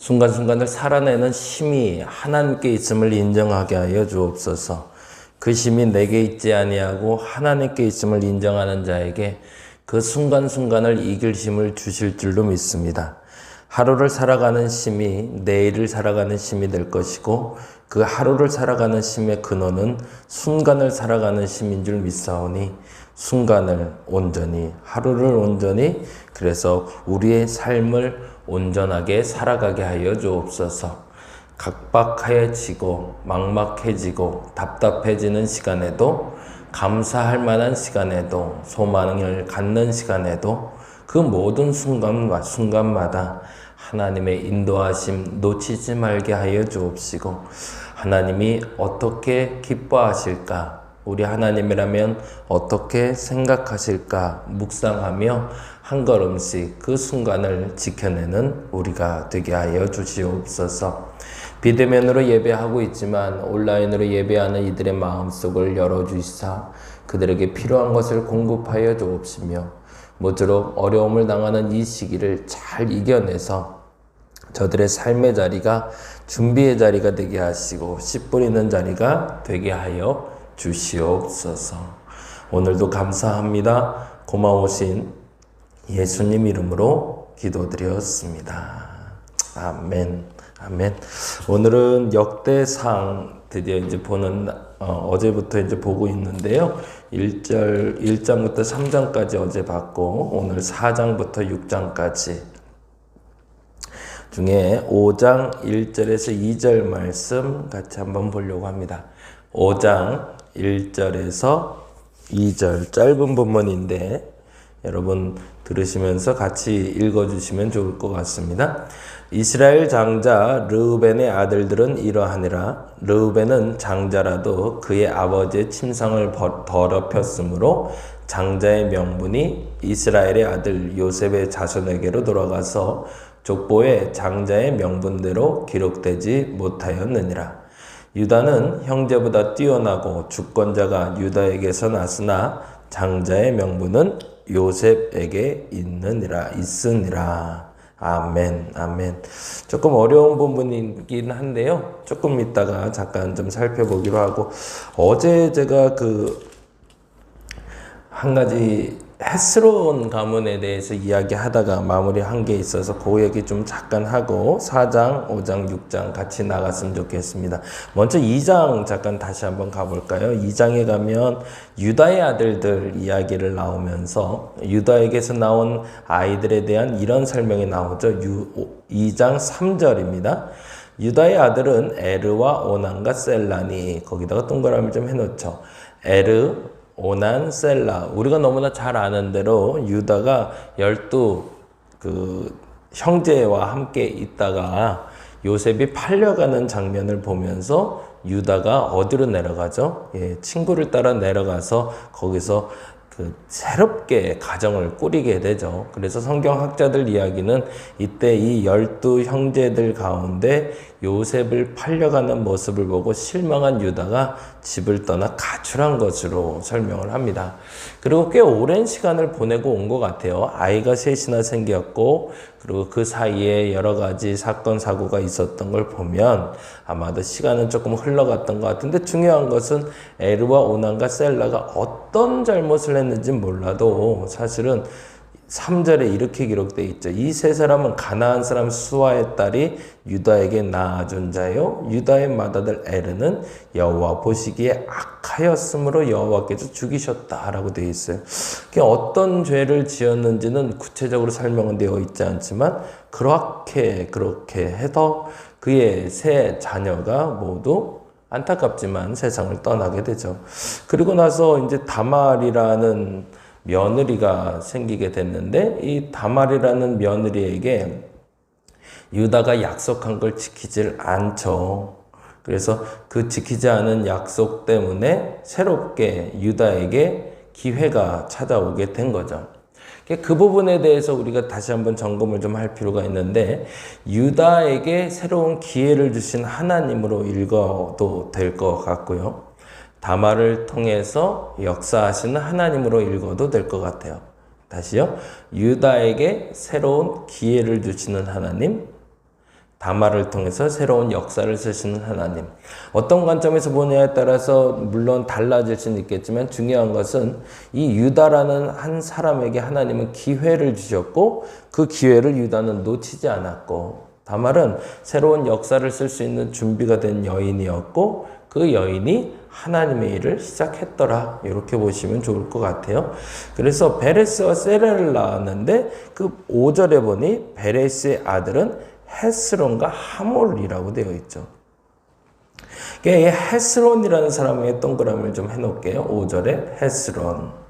순간순간을 살아내는 힘이 하나님께 있음을 인정하게 하여 주옵소서. 그 힘이 내게 있지 아니하고 하나님께 있음을 인정하는 자에게 그 순간순간을 이길 힘을 주실 줄로 믿습니다. 하루를 살아가는 힘이 내일을 살아가는 힘이 될 것이고 그 하루를 살아가는 힘의 근원은 순간을 살아가는 힘인 줄 믿사오니 순간을 온전히, 하루를 온전히, 그래서 우리의 삶을 온전하게 살아가게 하여 주옵소서. 각박해지고 막막해지고 답답해지는 시간에도, 감사할 만한 시간에도, 소망을 갖는 시간에도 그 모든 순간마다 하나님의 인도하심 놓치지 말게 하여 주옵시고, 하나님이 어떻게 기뻐하실까, 우리 하나님이라면 어떻게 생각하실까 묵상하며 한 걸음씩 그 순간을 지켜내는 우리가 되게 하여 주시옵소서. 비대면으로 예배하고 있지만 온라인으로 예배하는 이들의 마음속을 열어주시사 그들에게 필요한 것을 공급하여 주옵시며, 모쪼록 어려움을 당하는 이 시기를 잘 이겨내서 저들의 삶의 자리가 준비의 자리가 되게 하시고 씨 뿌리는 자리가 되게 하여 주시옵소서. 오늘도 감사합니다. 고마우신 예수님 이름으로 기도드렸습니다. 아멘. 아멘. 오늘은 역대상 드디어 이제 보는 어제부터 이제 보고 있는데요. 1장부터 3장까지 어제 봤고 오늘 4장부터 6장까지 중에 5장 1절에서 2절 말씀 같이 한번 보려고 합니다. 5장 1절에서 2절 짧은 본문인데 여러분 들으시면서 같이 읽어주시면 좋을 것 같습니다. 이스라엘 장자 르우벤의 아들들은 이러하니라. 르우벤은 장자라도 그의 아버지의 침상을 더럽혔으므로 장자의 명분이 이스라엘의 아들 요셉의 자손에게로 돌아가서 족보에 장자의 명분대로 기록되지 못하였느니라. 유다는 형제보다 뛰어나고 주권자가 유다에게서 났으나 장자의 명분은 요셉에게 있으니라. 아멘, 아멘. 조금 어려운 부분이긴 한데요. 조금 이따가 잠깐 좀 살펴보기로 하고, 어제 제가 한 가지 헤스론 가문에 대해서 이야기하다가 마무리한 게 있어서 그 얘기 좀 잠깐 하고 4장, 5장, 6장 같이 나갔으면 좋겠습니다. 먼저 2장 잠깐 다시 한번 가볼까요? 2장에 가면 유다의 아들들 이야기를 나오면서 유다에게서 나온 아이들에 대한 이런 설명이 나오죠. 2장 3절입니다. 유다의 아들은 에르와 오난과 셀라니, 거기다가 동그라미 좀 해놓죠. 에르, 오난, 셀라. 우리가 너무나 잘 아는 대로 유다가 12 형제와 함께 있다가 요셉이 팔려가는 장면을 보면서 유다가 어디로 내려가죠? 친구를 따라 내려가서 거기서 새롭게 가정을 꾸리게 되죠. 그래서 성경학자들 이야기는 이때 이 12 형제들 가운데 요셉을 팔려가는 모습을 보고 실망한 유다가 집을 떠나 가출한 것으로 설명을 합니다. 그리고 꽤 오랜 시간을 보내고 온 것 같아요. 아이가 셋이나 생겼고, 그리고 그 사이에 여러 가지 사건, 사고가 있었던 걸 보면 아마도 시간은 조금 흘러갔던 것 같은데, 중요한 것은 에르와 오난과 셀라가 어떤 잘못을 했는지 몰라도 사실은 3절에 이렇게 기록되어 있죠. 이 세 사람은 가나안 사람 수아의 딸이 유다에게 낳아준 자요, 유다의 맏아들 에르는 여호와 보시기에 악하였으므로 여호와께서 죽이셨다라고 되어 있어요. 어떤 죄를 지었는지는 구체적으로 설명은 되어 있지 않지만 그렇게 해서 그의 세 자녀가 모두 안타깝지만 세상을 떠나게 되죠. 그리고 나서 이제 다말이라는 며느리가 생기게 됐는데, 이 다말이라는 며느리에게 유다가 약속한 걸 지키질 않죠. 그래서 그 지키지 않은 약속 때문에 새롭게 유다에게 기회가 찾아오게 된 거죠. 그 부분에 대해서 우리가 다시 한번 점검을 좀 할 필요가 있는데, 유다에게 새로운 기회를 주신 하나님으로 읽어도 될 것 같고요. 다말을 통해서 역사하시는 하나님으로 읽어도 될 것 같아요. 다시요. 유다에게 새로운 기회를 주시는 하나님, 다말을 통해서 새로운 역사를 쓰시는 하나님. 어떤 관점에서 보냐에 따라서 물론 달라질 수는 있겠지만 중요한 것은 이 유다라는 한 사람에게 하나님은 기회를 주셨고 그 기회를 유다는 놓치지 않았고 다말은 새로운 역사를 쓸 수 있는 준비가 된 여인이었고 그 여인이 하나님의 일을 시작했더라. 이렇게 보시면 좋을 것 같아요. 그래서 베레스와 세레를 낳았는데 그 5절에 보니 베레스의 아들은 헤스론과 하몰이라고 되어 있죠. 이 헤스론이라는 사람의 동그라미를 좀 해놓을게요. 5절에 헤스론.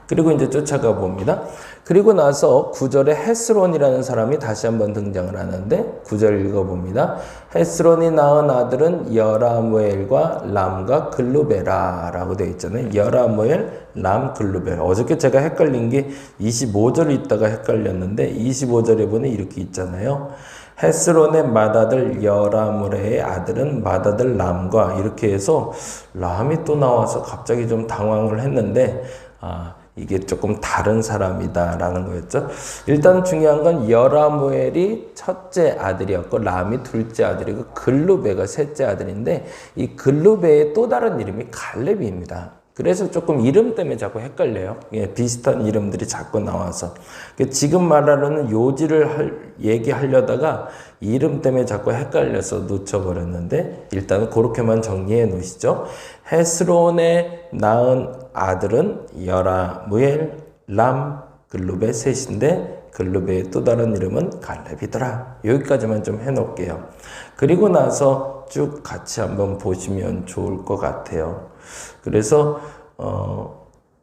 그리고 이제 쫓아가 봅니다. 그리고 나서 9절에 헤스론이라는 사람이 다시 한번 등장을 하는데 9절 읽어봅니다. 헤스론이 낳은 아들은 여라무엘과 람과 글루베라라고 되어 있잖아요. 여라무엘, 람, 글루베라. 어저께 제가 헷갈린 게 25절 있다가 헷갈렸는데 25절에 보니 이렇게 있잖아요. 헤스론의 맏아들 여라무엘의 아들은 맏아들 람과 이렇게 해서 람이 또 나와서 갑자기 좀 당황을 했는데 이게 조금 다른 사람이다라는 거였죠. 일단 중요한 건 여라무엘이 첫째 아들이었고 람이 둘째 아들이고 글루베가 셋째 아들인데 이 글루베의 또 다른 이름이 갈렙입니다. 그래서 조금 이름 때문에 자꾸 헷갈려요. 비슷한 이름들이 자꾸 나와서. 지금 말하는 요지를 얘기하려다가 이름 때문에 자꾸 헷갈려서 놓쳐버렸는데 일단 그렇게만 정리해 놓으시죠. 헤스론의 낳은 아들은 여라무엘, 람, 글루베 셋인데 글루베의 또 다른 이름은 갈렙이더라. 여기까지만 좀 해놓을게요. 그리고 나서 쭉 같이 한번 보시면 좋을 것 같아요. 그래서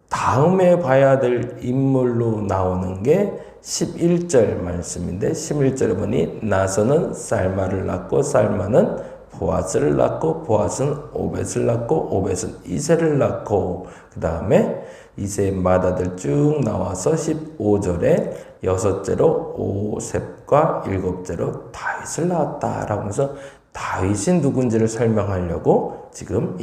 다음에 봐야 될 인물로 나오는 게 11절 말씀인데 11절에 보니 나선은 살마를 낳고 살마는 보아스를 낳고 보아스는 오벳을 낳고 오벳은 이새를 낳고 그 다음에 이새의 맏아들 쭉 나와서 15절에 여섯째로 오셉과 일곱째로 다윗을 낳았다라고 하면서 다윗이 누군지를 설명하려고 지금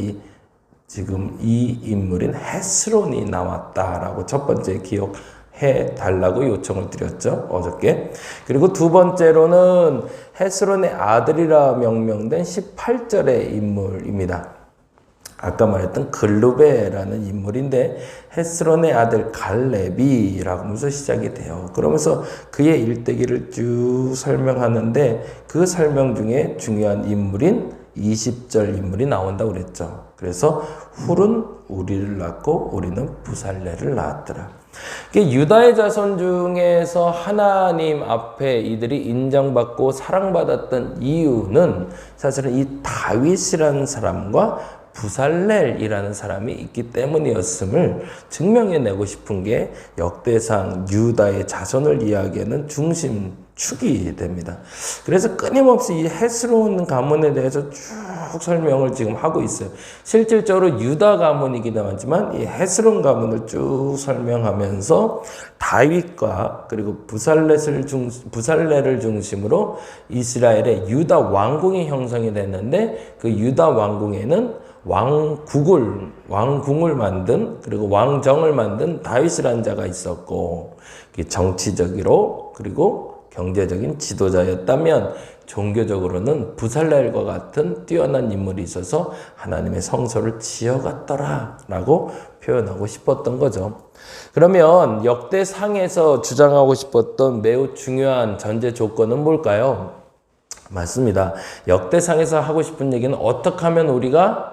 이 인물인 헤스론이 나왔다라고 첫 번째 기억해 달라고 요청을 드렸죠. 어저께. 그리고 두 번째로는 헤스론의 아들이라 명명된 18절의 인물입니다. 아까 말했던 글루베라는 인물인데 헤스론의 아들 갈렙이라고 하면서 시작이 돼요. 그러면서 그의 일대기를 쭉 설명하는데 그 설명 중에 중요한 인물인 20절 인물이 나온다고 그랬죠. 그래서 훌은 우리를 낳고 우리는 부살레를 낳았더라. 유다의 자손 중에서 하나님 앞에 이들이 인정받고 사랑받았던 이유는 사실은 이 다윗이라는 사람과 부살렐이라는 사람이 있기 때문이었음을 증명해내고 싶은 게 역대상 유다의 자손을 이야기하는 중심축이 됩니다. 그래서 끊임없이 이 헤스론 가문에 대해서 쭉 설명을 지금 하고 있어요. 실질적으로 유다 가문이긴 하지만 이 헤스론 가문을 쭉 설명하면서 다윗과 그리고 부살렐을 중심으로 이스라엘의 유다 왕궁이 형성이 됐는데 그 유다 왕궁에는 왕궁을 만든 그리고 왕정을 만든 다윗이라는 자가 있었고 정치적으로 그리고 경제적인 지도자였다면 종교적으로는 부살렐과 같은 뛰어난 인물이 있어서 하나님의 성소를 지어갔더라라고 표현하고 싶었던 거죠. 그러면 역대상에서 주장하고 싶었던 매우 중요한 전제 조건은 뭘까요? 맞습니다. 역대상에서 하고 싶은 얘기는 어떻게 하면 우리가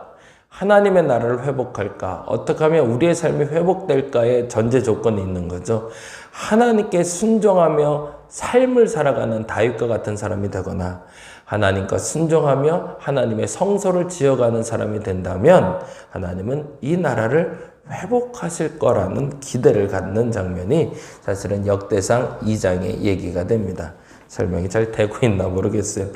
하나님의 나라를 회복할까? 어떻게 하면 우리의 삶이 회복될까의 전제 조건이 있는 거죠. 하나님께 순종하며 삶을 살아가는 다윗과 같은 사람이 되거나 하나님과 순종하며 하나님의 성소를 지어가는 사람이 된다면 하나님은 이 나라를 회복하실 거라는 기대를 갖는 장면이 사실은 역대상 2장의 얘기가 됩니다. 설명이 잘 되고 있나 모르겠어요.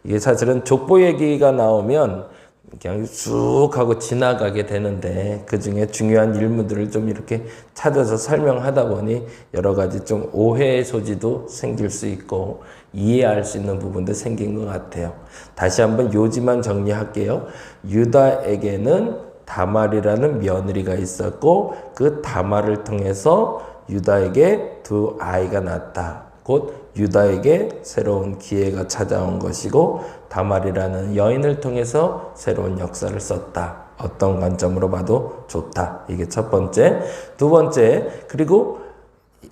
이게 사실은 족보 얘기가 나오면 그냥 쑥 하고 지나가게 되는데 그 중에 중요한 일문들을 좀 이렇게 찾아서 설명하다 보니 여러 가지 좀 오해의 소지도 생길 수 있고 이해할 수 있는 부분도 생긴 것 같아요. 다시 한번 요지만 정리할게요. 유다에게는 다말이라는 며느리가 있었고 그 다말을 통해서 유다에게 두 아이가 낳았다. 곧 유다에게 새로운 기회가 찾아온 것이고 다말이라는 여인을 통해서 새로운 역사를 썼다. 어떤 관점으로 봐도 좋다. 이게 첫 번째. 두 번째, 그리고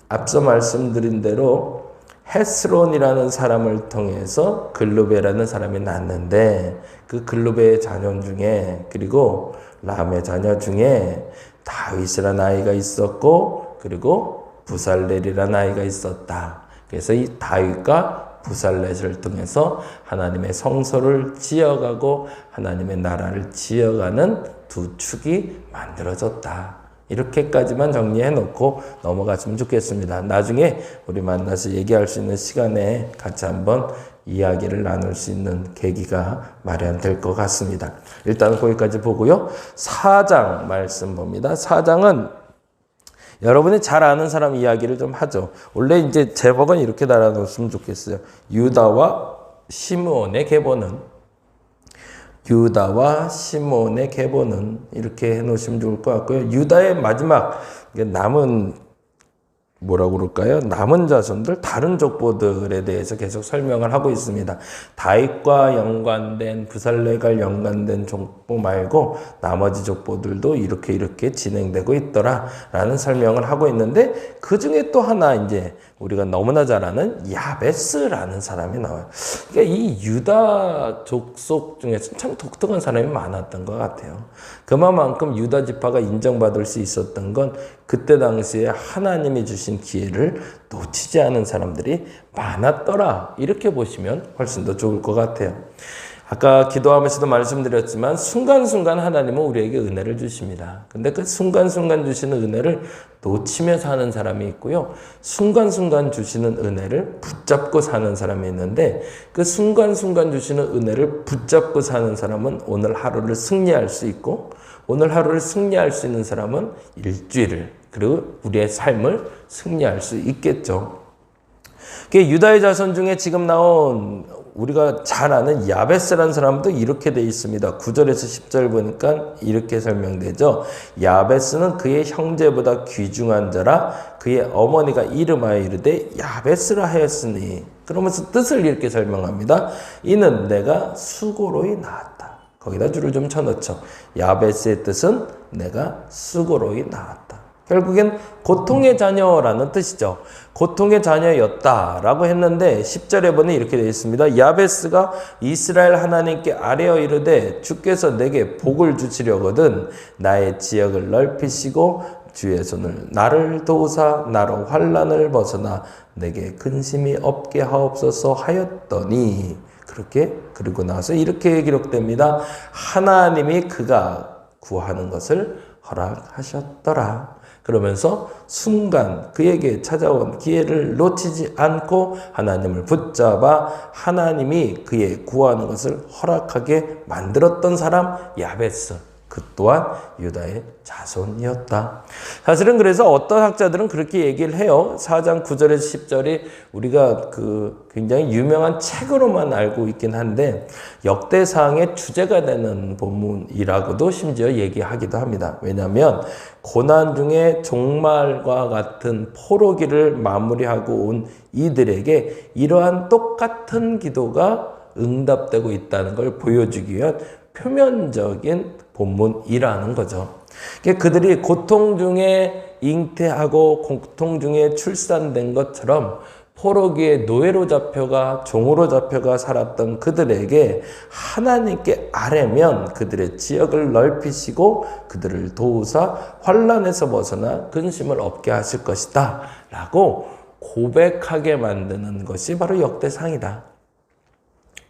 앞서 말씀드린 대로 헤스론이라는 사람을 통해서 글루베라는 사람이 낳았는데 그 글루베의 자녀 중에 그리고 람의 자녀 중에 다윗이라는 아이가 있었고 그리고 부살렐이라는 아이가 있었다. 그래서 이 다윗과 부살렛을 통해서 하나님의 성소를 지어가고 하나님의 나라를 지어가는 두 축이 만들어졌다. 이렇게까지만 정리해 놓고 넘어갔으면 좋겠습니다. 나중에 우리 만나서 얘기할 수 있는 시간에 같이 한번 이야기를 나눌 수 있는 계기가 마련될 것 같습니다. 일단 거기까지 보고요. 4장 말씀 봅니다. 4장은 여러분이 잘 아는 사람 이야기를 좀 하죠. 원래 이제 제목은 이렇게 달아놓으면 좋겠어요. 유다와 시므온의 계보는 이렇게 해놓으시면 좋을 것 같고요. 유다의 마지막 남은 뭐라고 그럴까요? 남은 자손들, 다른 족보들에 대해서 계속 설명을 하고 있습니다. 다윗과 연관된, 부살레가 연관된 족보 말고 나머지 족보들도 이렇게 진행되고 있더라 라는 설명을 하고 있는데 그 중에 또 하나 이제 우리가 너무나 잘 아는 야베스라는 사람이 나와요. 그러니까 이 유다 족속 중에서 참 독특한 사람이 많았던 것 같아요. 그만큼 유다 지파가 인정받을 수 있었던 건 그때 당시에 하나님이 주신 기회를 놓치지 않은 사람들이 많았더라. 이렇게 보시면 훨씬 더 좋을 것 같아요. 아까 기도하면서도 말씀드렸지만 순간순간 하나님은 우리에게 은혜를 주십니다. 근데 그 순간순간 주시는 은혜를 놓치며 사는 사람이 있고요. 순간순간 주시는 은혜를 붙잡고 사는 사람이 있는데 그 순간순간 주시는 은혜를 붙잡고 사는 사람은 오늘 하루를 승리할 수 있고 오늘 하루를 승리할 수 있는 사람은 일주일을 그리고 우리의 삶을 승리할 수 있겠죠. 유다의 자손 중에 지금 나온 우리가 잘 아는 야베스라는 사람도 이렇게 돼 있습니다. 9절에서 10절 보니까 이렇게 설명되죠. 야베스는 그의 형제보다 귀중한 자라 그의 어머니가 이름하여 이르되 야베스라 하였으니 그러면서 뜻을 이렇게 설명합니다. 이는 내가 수고로이 낳았다. 거기다 줄을 좀 쳐넣죠. 야베스의 뜻은 내가 수고로이 낳았다. 결국엔 고통의 자녀라는 뜻이죠. 고통의 자녀였다라고 했는데 10절에 보니 이렇게 되어 있습니다. 야베스가 이스라엘 하나님께 아뢰어 이르되 주께서 내게 복을 주시려거든 나의 지역을 넓히시고 주의 손을 나를 도우사 나로 환난을 벗어나 내게 근심이 없게 하옵소서 하였더니 그렇게 그리고 나서 이렇게 기록됩니다. 하나님이 그가 구하는 것을 허락하셨더라. 그러면서 순간 그에게 찾아온 기회를 놓치지 않고 하나님을 붙잡아 하나님이 그의 구하는 것을 허락하게 만들었던 사람 야베스. 그 또한 유다의 자손이었다. 사실은 그래서 어떤 학자들은 그렇게 얘기를 해요. 4장 9절에서 10절이 우리가 그 굉장히 유명한 책으로만 알고 있긴 한데 역대사항의 주제가 되는 본문이라고도 심지어 얘기하기도 합니다. 왜냐하면 고난 중에 종말과 같은 포로기를 마무리하고 온 이들에게 이러한 똑같은 기도가 응답되고 있다는 걸 보여주기 위한 표면적인 본문이라는 거죠. 그들이 고통 중에 잉태하고 고통 중에 출산된 것처럼 포로기의 노예로 잡혀가 종으로 잡혀가 살았던 그들에게 하나님께 아뢰면 그들의 지역을 넓히시고 그들을 도우사 환난에서 벗어나 근심을 없게 하실 것이다 라고 고백하게 만드는 것이 바로 역대상이다.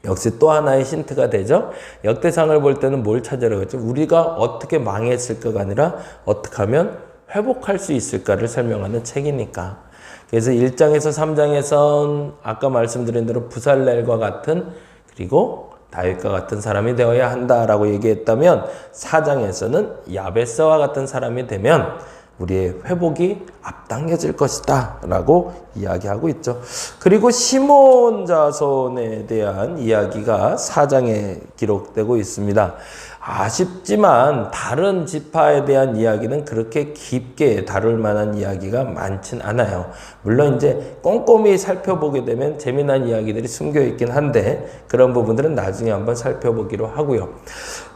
역시 또 하나의 힌트가 되죠. 역대상을 볼 때는 뭘 찾으라고 했죠? 우리가 어떻게 망했을까가 아니라 어떻게 하면 회복할 수 있을까를 설명하는 책이니까. 그래서 1장에서 3장에선 아까 말씀드린 대로 부살렐과 같은 그리고 다윗과 같은 사람이 되어야 한다라고 얘기했다면 4장에서는 야베스와 같은 사람이 되면 우리의 회복이 앞당겨질 것이다 라고 이야기하고 있죠. 그리고 시몬 자손에 대한 이야기가 4장에 기록되고 있습니다. 아쉽지만 다른 지파에 대한 이야기는 그렇게 깊게 다룰 만한 이야기가 많진 않아요. 물론 이제 꼼꼼히 살펴보게 되면 재미난 이야기들이 숨겨 있긴 한데 그런 부분들은 나중에 한번 살펴보기로 하고요.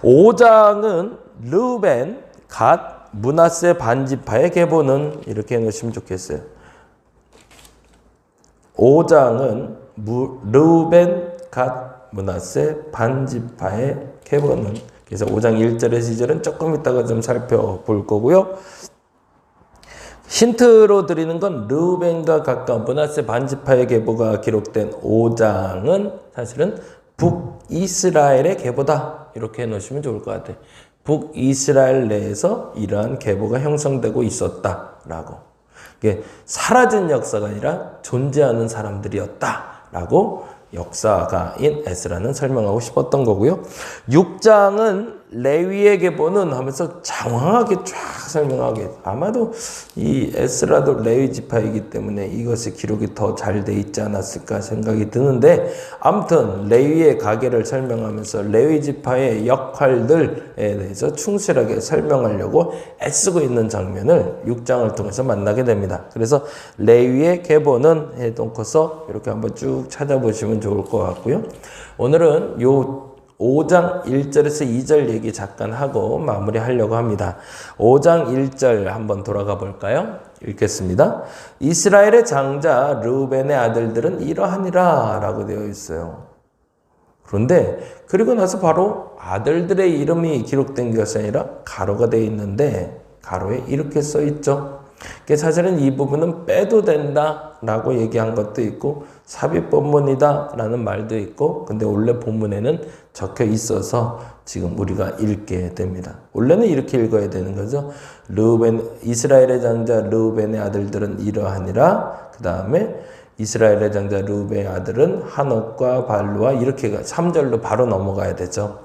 5장은 르우벤, 갓, 므낫세 반지파의 계보는 이렇게 해놓으시면 좋겠어요. 5장은 르우벤, 갓, 므낫세 반지파의 계보는, 그래서 5장 1절에서 2절은 조금 이따가 좀 살펴볼 거고요. 힌트로 드리는 건 르우벤과 갓과 므낫세 반지파의 계보가 기록된 5장은 사실은 북이스라엘의 계보다 이렇게 해놓으시면 좋을 것 같아요. 북이스라엘 내에서 이러한 계보가 형성되고 있었다라고. 이게 사라진 역사가 아니라 존재하는 사람들이었다라고 역사가인 에스라는 설명하고 싶었던 거고요. 6장은 레위의 계보는 하면서 장황하게 쫙 설명하게, 아마도 이 에스라도 레위 지파이기 때문에 이것의 기록이 더 잘 돼 있지 않았을까 생각이 드는데, 아무튼 레위의 가계를 설명하면서 레위 지파의 역할들에 대해서 충실하게 설명하려고 애쓰고 있는 장면을 6장을 통해서 만나게 됩니다. 그래서 레위의 계보는 해놓고서 이렇게 한번 쭉 찾아보시면 좋을 것 같고요. 오늘은 요 5장 1절에서 2절 얘기 잠깐 하고 마무리하려고 합니다. 5장 1절 한번 돌아가 볼까요? 읽겠습니다. 이스라엘의 장자 르우벤의 아들들은 이러하니라 라고 되어 있어요. 그런데 그리고 나서 바로 아들들의 이름이 기록된 것이 아니라 가로가 되어 있는데 가로에 이렇게 써 있죠. 사실은 이 부분은 빼도 된다라고 얘기한 것도 있고 삽입 본문이다 라는 말도 있고, 근데 원래 본문에는 적혀 있어서 지금 우리가 읽게 됩니다. 원래는 이렇게 읽어야 되는 거죠. 이스라엘의 장자 르우벤의 아들들은 이러하니라. 그 다음에 이스라엘의 장자 르우벤의 아들은 한옥과 발루와, 이렇게 3절로 바로 넘어가야 되죠.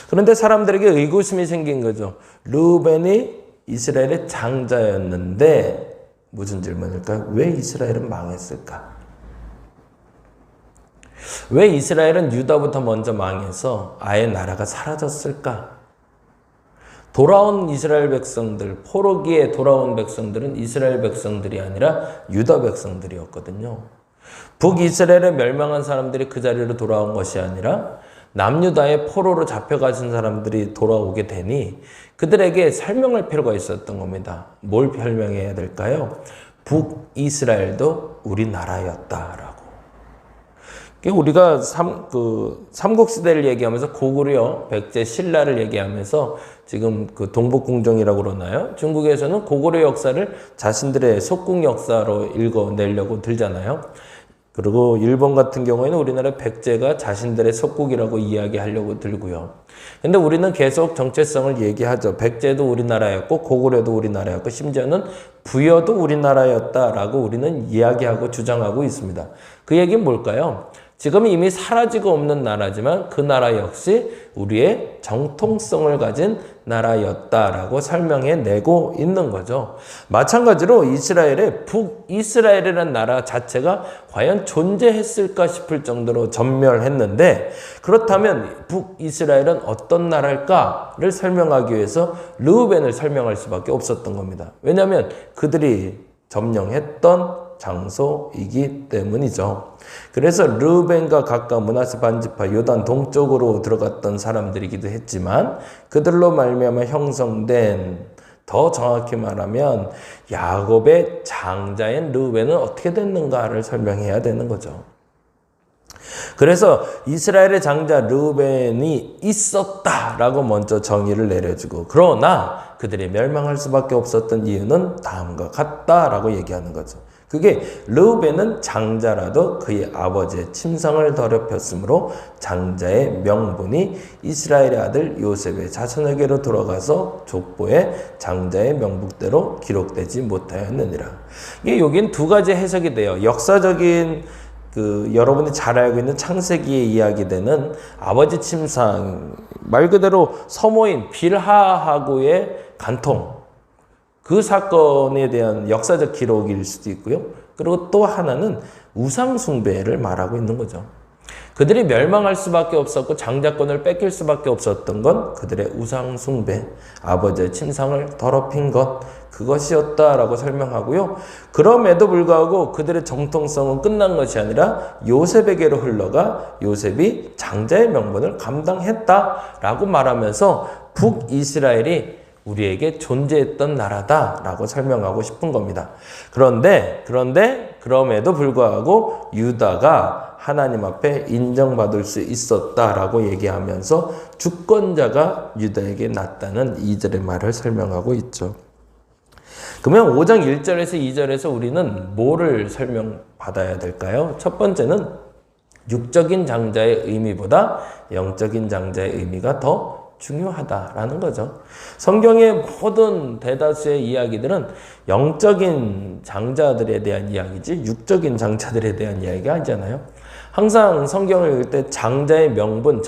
그런데 사람들에게 의구심이 생긴 거죠. 르우벤이 이스라엘의 장자였는데 무슨 질문일까요? 왜 이스라엘은 망했을까? 왜 이스라엘은 유다부터 먼저 망해서 아예 나라가 사라졌을까? 돌아온 이스라엘 백성들, 포로기에 돌아온 백성들은 이스라엘 백성들이 아니라 유다 백성들이었거든요. 북이스라엘에 멸망한 사람들이 그 자리로 돌아온 것이 아니라 남유다의 포로로 잡혀가신 사람들이 돌아오게 되니 그들에게 설명할 필요가 있었던 겁니다. 뭘 설명해야 될까요? 북이스라엘도 우리나라였다라고. 우리가 삼국시대를 얘기하면서 고구려, 백제, 신라를 얘기하면서 지금 그 동북궁정이라고 그러나요? 중국에서는 고구려 역사를 자신들의 속궁 역사로 읽어내려고 들잖아요. 그리고 일본 같은 경우에는 우리나라 백제가 자신들의 속국이라고 이야기하려고 들고요. 근데 우리는 계속 정체성을 얘기하죠. 백제도 우리나라였고 고구려도 우리나라였고 심지어는 부여도 우리나라였다라고 우리는 이야기하고 주장하고 있습니다. 그 얘기는 뭘까요? 지금 이미 사라지고 없는 나라지만 그 나라 역시 우리의 정통성을 가진 나라였다라고 설명해내고 있는 거죠. 마찬가지로 이스라엘의 북이스라엘이라는 나라 자체가 과연 존재했을까 싶을 정도로 전멸했는데, 그렇다면 북이스라엘은 어떤 나라일까를 설명하기 위해서 르우벤을 설명할 수밖에 없었던 겁니다. 왜냐하면 그들이 점령했던 장소이기 때문이죠. 그래서 르우벤과 갓과 므낫세 반지파 요단 동쪽으로 들어갔던 사람들이기도 했지만 그들로 말미암아 형성된, 더 정확히 말하면 야곱의 장자인 르우벤은 어떻게 됐는가를 설명해야 되는 거죠. 그래서 이스라엘의 장자 르우벤이 있었다라고 먼저 정의를 내려주고, 그러나 그들이 멸망할 수밖에 없었던 이유는 다음과 같다라고 얘기하는 거죠. 그게 르우벤은 장자라도 그의 아버지의 침상을 더럽혔으므로 장자의 명분이 이스라엘의 아들 요셉의 자손에게로 돌아가서 족보에 장자의 명복대로 기록되지 못하였느니라. 이게 여긴 두 가지 해석이 돼요. 역사적인 여러분이 잘 알고 있는 창세기에 이야기되는 아버지 침상, 말 그대로 서모인 빌하하고의 간통, 그 사건에 대한 역사적 기록일 수도 있고요. 그리고 또 하나는 우상 숭배를 말하고 있는 거죠. 그들이 멸망할 수밖에 없었고 장자권을 뺏길 수밖에 없었던 건 그들의 우상 숭배, 아버지의 침상을 더럽힌 것, 그것이었다라고 설명하고요. 그럼에도 불구하고 그들의 정통성은 끝난 것이 아니라 요셉에게로 흘러가 요셉이 장자의 명분을 감당했다라고 말하면서 북이스라엘이 우리에게 존재했던 나라다라고 설명하고 싶은 겁니다. 그런데 그럼에도 불구하고 유다가 하나님 앞에 인정받을 수 있었다라고 얘기하면서 주권자가 유다에게 났다는 2절의 말을 설명하고 있죠. 그러면 5장 1절에서 2절에서 우리는 뭐를 설명받아야 될까요? 첫 번째는 육적인 장자의 의미보다 영적인 장자의 의미가 더 중요하다라는 거죠. 성경의 모든 대다수의 이야기들은 영적인 장자들에 대한 이야기지 육적인 장자들에 대한 이야기가 아니잖아요. 항상 성경을 읽을 때 장자의 명분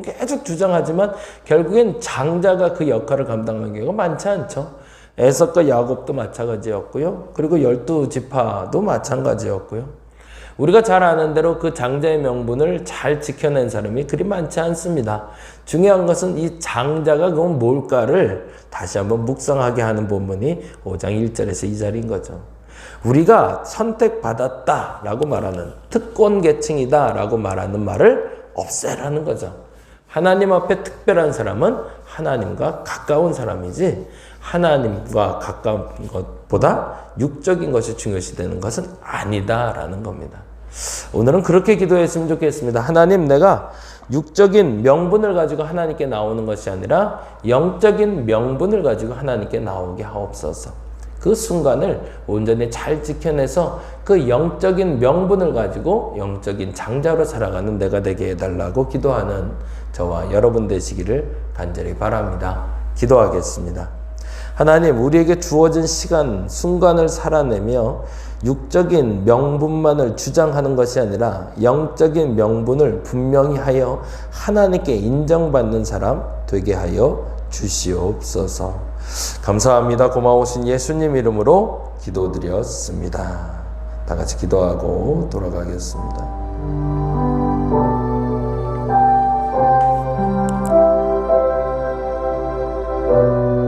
계속 주장하지만 결국엔 장자가 그 역할을 감당하는 경우가 많지 않죠. 에서과 야곱도 마찬가지였고요. 그리고 12지파도 마찬가지였고요. 우리가 잘 아는 대로 그 장자의 명분을 잘 지켜낸 사람이 그리 많지 않습니다. 중요한 것은 이 장자가 그건 뭘까를 다시 한번 묵상하게 하는 본문이 5장 1절에서 2절인 거죠. 우리가 선택받았다라고 말하는 특권 계층이다라고 말하는 말을 없애라는 거죠. 하나님 앞에 특별한 사람은 하나님과 가까운 사람이지 하나님과 가까운 것보다 육적인 것이 중요시 되는 것은 아니다라는 겁니다. 오늘은 그렇게 기도했으면 좋겠습니다. 하나님, 내가 육적인 명분을 가지고 하나님께 나오는 것이 아니라 영적인 명분을 가지고 하나님께 나오게 하옵소서. 그 순간을 온전히 잘 지켜내서 그 영적인 명분을 가지고 영적인 장자로 살아가는 내가 되게 해달라고 기도하는 저와 여러분 되시기를 간절히 바랍니다. 기도하겠습니다. 하나님, 우리에게 주어진 시간, 순간을 살아내며 육적인 명분만을 주장하는 것이 아니라 영적인 명분을 분명히 하여 하나님께 인정받는 사람 되게 하여 주시옵소서. 감사합니다. 고마우신 예수님 이름으로 기도드렸습니다. 다 같이 기도하고 돌아가겠습니다.